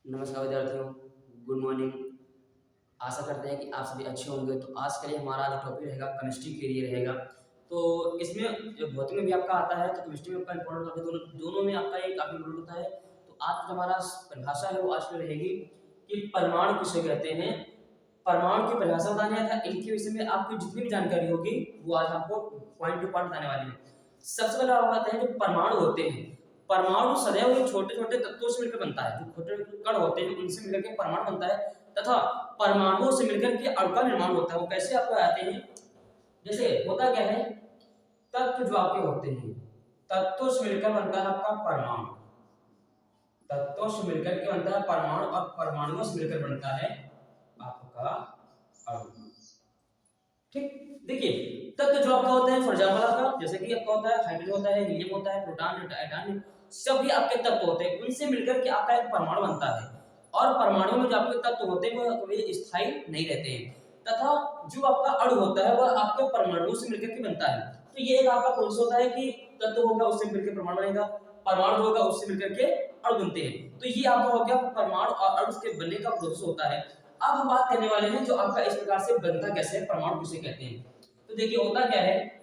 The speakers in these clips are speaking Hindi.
नमस्कार विद्यार्थियों, गुड मॉर्निंग। आशा करते हैं कि आप सभी अच्छे होंगे। तो आज के लिए हमारा जो टॉपिक रहेगा केमिस्ट्री के लिए रहेगा। तो इसमें जो भौतिक में भी आपका आता है तो केमिस्ट्री में आपका इंपॉर्टेंट टॉपिक दोनों में आपका एक काफी इंपॉर्टेंट होता है। तो आज जो हमारा परिभाषा है वो आज में रहेगी कि परमाणु किसे कहते हैं। परमाणु की परिभाषा बताने था, इनके विषय में आपकी जितनी भी जानकारी होगी वो आज आपको पॉइंट टू पॉइंट बताने वाली है। सबसे पहले आप बताते हैं जो परमाणु होते हैं। परमाणु सदैव ही छोटे छोटे तत्वों से मिलकर बनता है। जो छोटे कण होते हैं उनसे मिलकर के परमाणु बनता है तथा परमाणुओं से मिलकर के अणु का निर्माण होता है। वो कैसे आपको आते हैं, जैसे होता क्या है, तत्व जो आपके होते हैं तत्वों से मिलकर बनता है आपका परमाणु। तत्वों से मिलकर के बनता है परमाणु और परमाणुओं से मिलकर बनता है आपका अणु। ठीक, देखिए तत्व जो आपका होता है फॉर एग्जांपल आपका जैसे कि आपका होता है हाइड्रोजन होता है, हीलियम होता है, प्रोटॉन, आयरन, सभी आपके तत्व होते हैं। उनसे मिलकर के आपका एक परमाणु बनता है और परमाणु में जो आपके तत्व होते हैं वो कभी स्थायी नहीं रहते हैं तथा जो आपका अणु होता है वह आपके परमाणुओं से मिलकर के बनता है। तो ये एक आपका प्रोसेस होता है कि तत्व होगा उससे मिलकर परमाणु बनेगा, परमाणु होगा उससे मिलकर के अणु बनते हैं। तो ये आपका हो गया परमाणु और अणु के बनने का प्रोसेस होता है। अब हम बात करने वाले हैं जो आपका इस प्रकार से बनता कैसे है, परमाणु किसे कहते हैं। तो देखिए होता क्या है,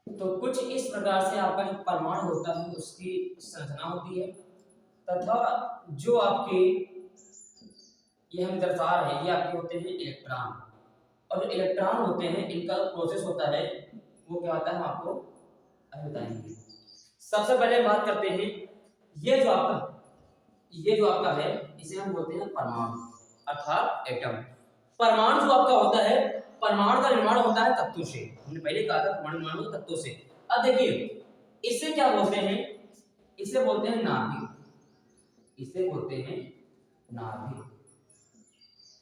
तो कुछ इस प्रकार से आपका जो परमाणु होता है उसकी संरचना होती है तथा जो आपके ये हम दर्शा रहे हैं ये आपके होते हैं इलेक्ट्रॉन। और जो इलेक्ट्रॉन होते हैं इनका जो प्रोसेस होता है वो क्या होता है हम आपको अभी बताएंगे। सबसे पहले बात करते हैं ये जो आपका है इसे हम बोलते हैं परमाणु अर्थात एटम। परमाणु जो आपका होता है, परमाणु का निर्माण होता है तत्वों से। हमने पहले कहा था परमाणु निर्माण तत्वों से। अब देखिए इसे क्या बोलते हैं, इसे बोलते हैं नाभिक। इसे बोलते हैं नाभिक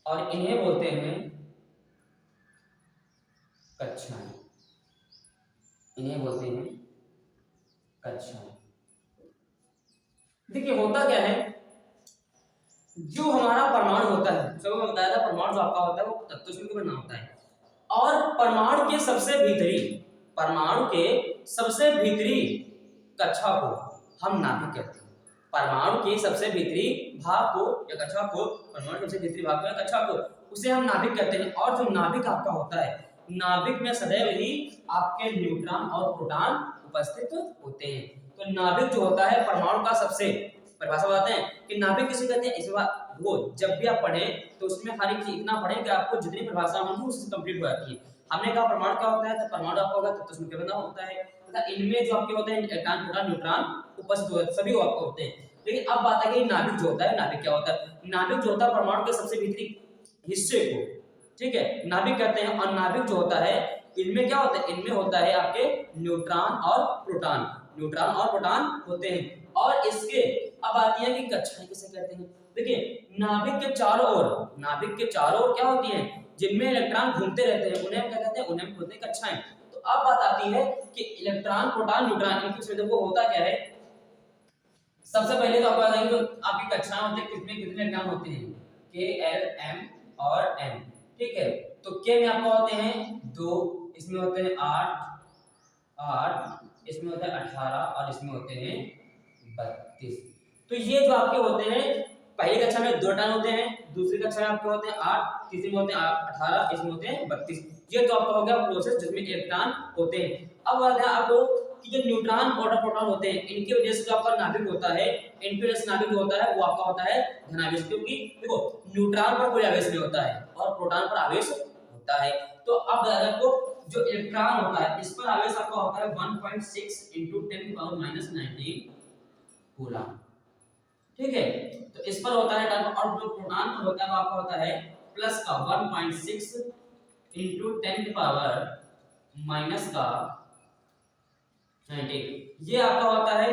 और इन्हें बोलते हैं कक्षाएं। इन्हें बोलते हैं कक्षाएं। देखिए होता क्या है, जो हमारा परमाणु होता है, जो मैं बताया था परमाणु जो आपका होता है वो तत्वों से मिलकर बना होता है। और परमाणु के सबसे भीतरी कक्षा को हम नाभिक कहते हैं। परमाणु के सबसे भीतरी भाग को या कक्षा को, परमाणु के सबसे भीतरी भाग को या कक्षा को उसे हम नाभिक कहते हैं। और जो नाभिक आपका होता है, नाभिक में सदैव ही आपके न्यूट्रॉन और प्रोटॉन उपस्थित होते हैं। तो नाभिक जो होता है परमाणु का सबसे, परिभाषा बताते हैं कि नाभिक किसे कहते हैं। इस बार वो जब भी आप पढ़ें तो उसमें हर एक चीज इतना पढ़ें कि आपको जितनी परिभाषा होगी उससे कंप्लीट हो जाती है। हमने कहा परमाणु क्या होता है, तो परमाणु आपका होगा तत्व से मिलकर बना होता है तथा इनमें जो आपके होते हैं इलेक्ट्रॉन, प्रोटॉन, न्यूट्रॉन उपस्थित होते हैं, सभी आपको होते हैं। लेकिन अब बात है कि नाभिक जो होता है, नाभिक क्या होता है। नाभिक जो होता है परमाणु के सबसे भीतरी हिस्से को, ठीक है, नाभिक कहते हैं। और नाभिक जो होता है इनमें क्या होता है, इनमें होता है आपके न्यूट्रॉन और प्रोटॉन। न्यूट्रॉन और प्रोटॉन होते हैं। और इसके अब आती है कि कक्षाएं किसे कहते हैं। देखिए नाभिक के चारों ओर क्या होती हैं, जिनमें इलेक्ट्रॉन घूमते रहते हैं उन्हें हम क्या कहते हैं, उन्हें हम बोलते हैं कक्षाएं। तो अब बात आती है कि इलेक्ट्रॉन, प्रोटॉन, न्यूट्रॉन इनकी सुविधा को होता क्या है। सबसे पहले तो आपको बताएंगे जो आपकी कक्षाएं होती है कितने कितने इलेक्ट्रॉन होते हैं, के, एल, एम और एन। ठीक है, तो के में आपको होते हैं 2, इसमें होते हैं 8, इसमें होते हैं 18 और इसमें होते हैं 32। तो ये जो आपके होते हैं पहली कक्षा में 2 इलेक्ट्रॉन होते हैं, दूसरी कक्षा में आपके होते हैं 8, तीसरी में होते हैं 18, इसमें होते हैं 32। ये तो आपका हो गया प्रोसेस जिसमें इलेक्ट्रॉन होते हैं। अब बात है आपको कि जो न्यूट्रॉन और प्रोटॉन होते हैं इनकी वजह से जो आपका नाभिक होता है, इनकी वजह से नाभिक होता है वो आपका होता है धनावेश। क्योंकि देखो न्यूट्रॉन पर कोई आवेश नहीं होता है और प्रोटॉन पर आवेश होता है। तो अब आपको जो इलेक्ट्रॉन होता है इस पर आवेश आपका होता है 1.6 × 10⁻⁹ कूलम, ठीक है। तो इस पर होता है टर्म, और जो प्रोटॉन पर होता है वो आपका होता है प्लस का 1.6 × 10⁻⁹ ये आपका होता है,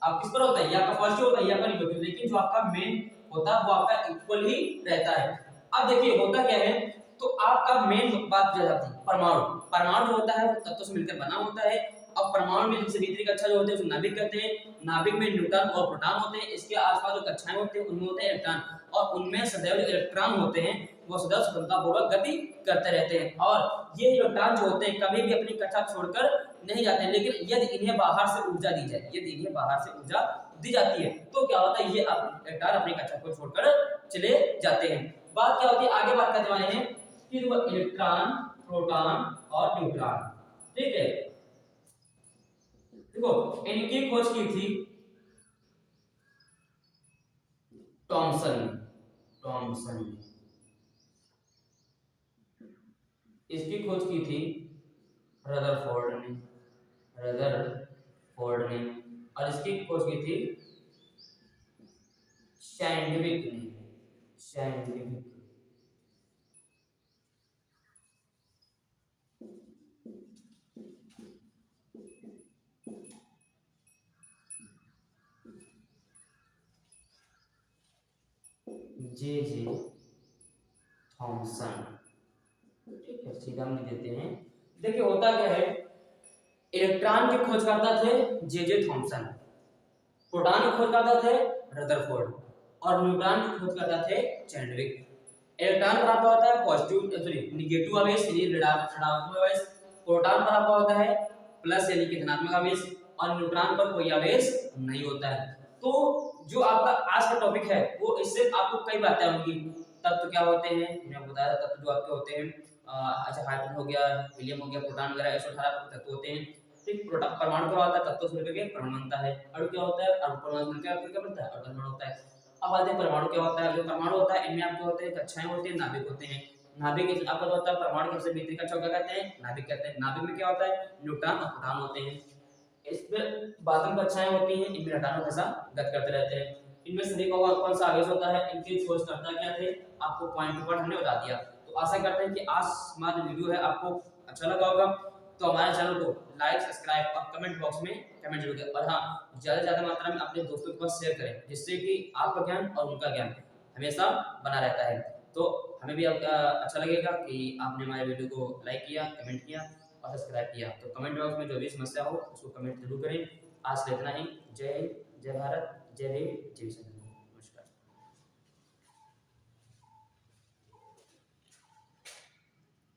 आप किस पर होता है, ये आपका पॉजिटिव होता है, ये आपका नेगेटिव, लेकिन जो आपका मेन होता है वो आपका इक्वल ही रहता है। अब देखिए होता क्या है, तो आपका मेन बात जो जाती है परमाणु, परमाणु जो होता है वो तत्वों से मिलकर बना होता है। अब परमाणु में सबसे भीतरी कक्षा जो होते हैं उसे नाभिक कहते हैं। नाभिक में न्यूट्रॉन और प्रोटॉन होते हैं, इसके आसपास जो कक्षाएं होती हैं उनमें होते हैं इलेक्ट्रॉन, और उनमें सदैव जो इलेक्ट्रॉन होते हैं वो सदैव स्वतंत्रतापूर्वक गति करते रहते हैं, और ये इलेक्ट्रॉन जो होते हैं कभी भी अपनी कक्षा छोड़कर नहीं जाते हैं। लेकिन यदि इन्हें बाहर से ऊर्जा दी जाए, यदि इन्हें बाहर से ऊर्जा दी जाती है तो क्या होता है, ये इलेक्ट्रॉन अपनी कक्षा को छोड़कर चले जाते हैं। बात क्या होती है, आगे बात करने वाले हैं कि वो इलेक्ट्रॉन, प्रोटॉन और न्यूट्रॉन, ठीक है। देखो इनकी खोज की थी थॉमसन ने, इसकी खोज की थी रदरफोर्ड ने, और इसकी खोज की थी सैंडविक ने। जे थॉमसन, ठीक है, सीधा हम लिख देते हैं। देखिए होता क्या है, इलेक्ट्रॉन के खोजकर्ता थे जे थॉमसन, प्रोटॉन के खोजकर्ता थे रदरफोर्ड, और न्यूट्रॉन के खोजकर्ता थे सैंडविक। इलेक्ट्रॉन पर आपका होता है पॉजिटिव सॉरी नेगेटिव आवेश यानी ऋणात्मक आवेश, प्रोटॉन पर आपका होता है प्लस यानी कि धनात्मक आवेश, और न्यूट्रॉन पर कोई आवेश नहीं होता है। तो जो आपका आज का टॉपिक है वो इससे आपको कई बातें होंगी। तत्व क्या होते हैं, मैंने बताया तत्व जो आपके होते हैं, अच्छा हाइड्रोजन हो गया, हीलियम हो गया, प्रोटॉन वगैरह 118 तत्व होते हैं। ठीक, परमाणु क्या होता है, तत्वों से मिलकर के परमाणु बनता है। अणु क्या होता है, अणु परमाणु मिलकर आपको क्या बनता है, अणु परमाणु होता है। अब आते हैं परमाणु क्या होता है। जो परमाणु होता है इनमें आपके होते हैं कक्षाएं होती हैं, नाभिक होते हैं। नाभिक आपका जो होता है परमाणु के सबसे भीतरी कक्षा क्या कहते हैं, नाभिक कहते हैं। नाभिक में क्या होता है, न्यूट्रॉन और प्रोटॉन होते हैं। इसमें बादल कक्षाएं होती हैं, इनमें इलेक्ट्रॉन हमेशा गति करते रहते हैं। इनमें सभी का कौन सा आवेश होता है, इनकी खोजकर्ता क्या थे, आपको पॉइंट टू पॉइंट हमने बता दिया। तो आशा करते हैं कि आज हमारा वीडियो है आपको अच्छा लगा होगा। तो हमारे चैनल को लाइक, सब्सक्राइब और कमेंट बॉक्स में कमेंट जरूर करें, और हाँ ज़्यादा से ज़्यादा मात्रा में अपने दोस्तों के पास शेयर करें, जिससे कि आपका ज्ञान और उनका ज्ञान हमेशा बना रहता है। तो हमें भी अच्छा लगेगा कि आपने हमारे वीडियो को लाइक किया, कमेंट किया और सब्सक्राइब किया। तो कमेंट बॉक्स में जो भी समस्या हो उसको कमेंट जरूर करें। आज से इतना ही। जय हिंद, जय भारत, जय भीम, जय विश्व।